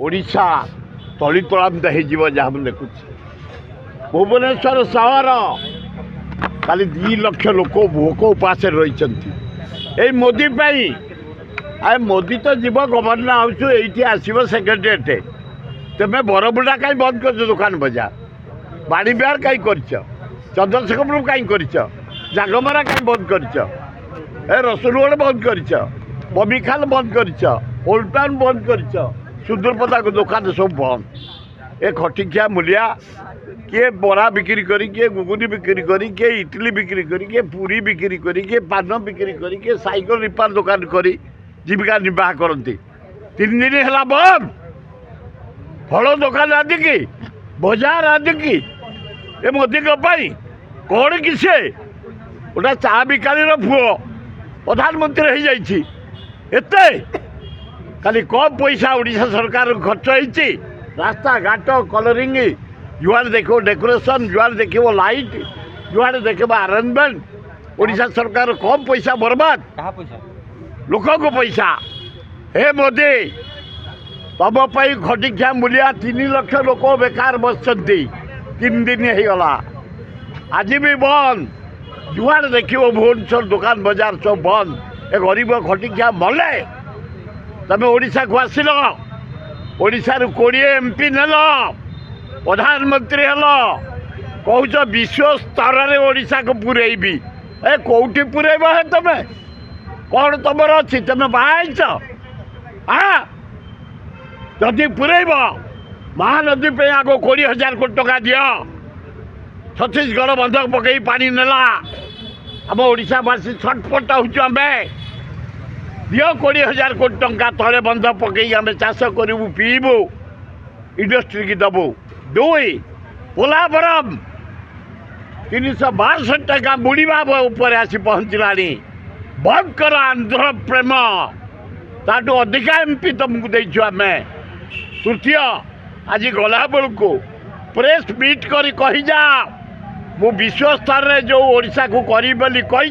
ओडिशा तलीतलांत हो जहाँ मुझे देखुची भुवनेश्वर सहर खाली 2 लाख लोक भोक उपास रही मोदी पाई आए मोदी तो जीव गवर्नर हाउस ये आसो सेक्रेटेरिएट तुम्हें बरबुड़ा कहीं बंद कर दुकान बजार बाड़ी बिहार कहीं कर चंद्रशेखरपुर कहीं कर जागमरा कहीं बंद कर रसुलगढ़ बंद कर बबीखाल बंद कर ओल्ड टाउन बंद कर सुदूरपदा दुकान सब बंद ए खटिकिया मूलिया किए बरा बिक्री करी किए गुगुनी बिक्री करी किए इडली बिक्री करी किए पूरी बिक्री करी किए पान बिक्री करी किए साइकेल रिपेयर दुकान करी जीविका निर्वाह करती 3 दिन है बंद फल दुकान आदि की बजार आदि की ए मोदी कौन किसे गोटा चा बिकारी पुओ प्रधानमंत्री हो जाइए एते खाली कम पैसा ओडिशा सरकार खर्च होती रास्ता घाट कलरिंग जुआड़े देखो डेकोरेशन जुआड़े देखो लाइट जुआड़े देखो अरेंजमेंट ओडिशा सरकार कम पैसा बर्बाद लोक को पैसा हे मोदी तुम खटिकिया मूलिया 3 लाख लोक बेकार बस 3 दिन होगला आज भी बंद जुआड़े देखो भुवनेश्वर दुकान बजार सब बंद ए गरीब खटिकिया मले तुम ओडिशा को आसिल ओडिशा 20 MP नेल प्रधानमंत्री हेल कौच विश्व स्तर में ओडिशा को पुरेबी ए कौटी पुरेब है तुम्हें कौन तुम अच्छी तुम्हें बाहर हाँ जदि पुरेब महानदी पे आग 20,000 कोटी टका दि छत्तीसगढ़ बंधक पकई पानी नेला आम ओडिशावासी छटपट होमें दि 20,000 कोटी टंका तले बंधक पकई आम चाष करूँ पीबू इंडस्ट्री की दबू 2 पोलावरम 362 टका बुड़ीवा उपर आसी पहुँचला बंद कर आंध्र प्रेम ताठू अधिका MP तुमको देचु आम तृतीय आज गला बेलू प्रेस मीट कर कही जा मु विश्व स्तर में जो ओडिशा को करी बोली कही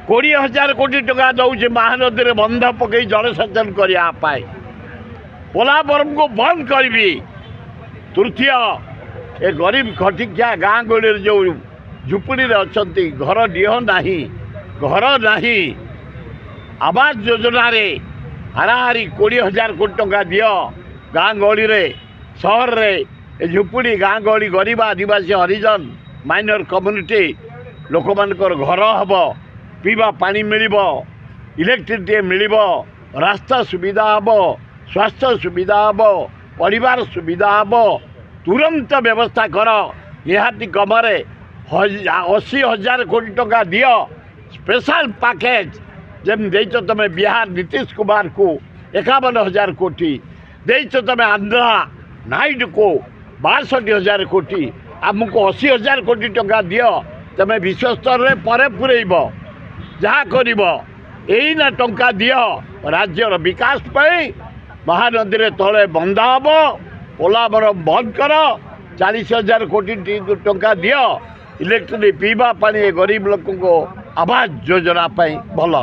20,000 कोटी टका दौचे महानदी में बंध पकई जलसेचन करने पोलावरम को बंद करी तृतीय ए गरीब खटिकिया गाँ गहली जो झुपड़ी अच्छा घर डीह नहीं घर नहीं आवास योजना रे हाराहारी 20,000 कोटी टंका दि गाँ गहली रे सहर रे झुपड़ी गाँ गहली गरीब आदिवासी हरिजन माइनर कम्युनिटी लोक मानकर घर हम पीवा पानी मिल इलेक्ट्रिसिटी मिल रास्ता सुविधा हम स्वास्थ्य सुविधा हम परिवार सुविधा हम तुरंत व्यवस्था कर निहाती कमरे 80,000 कोटी टका दि स्पेशल पैकेज जम देच तुम बिहार नीतीश कुमार को 51,000 कोटी देच तुम आंध्रा नाइड को 62,000 कोटी आमको 80,000 कोटी टका दि तुम विश्व स्तर में पर पुरेब जहाँ कर ना टंका दि राज्यर विकास पाई महानदी में तले बंधा हम पोलावरम बंद कर 40,000 कोटी टंका दि इलेक्ट्रिक पीवा पानी गरीब लोक आवास योजना भल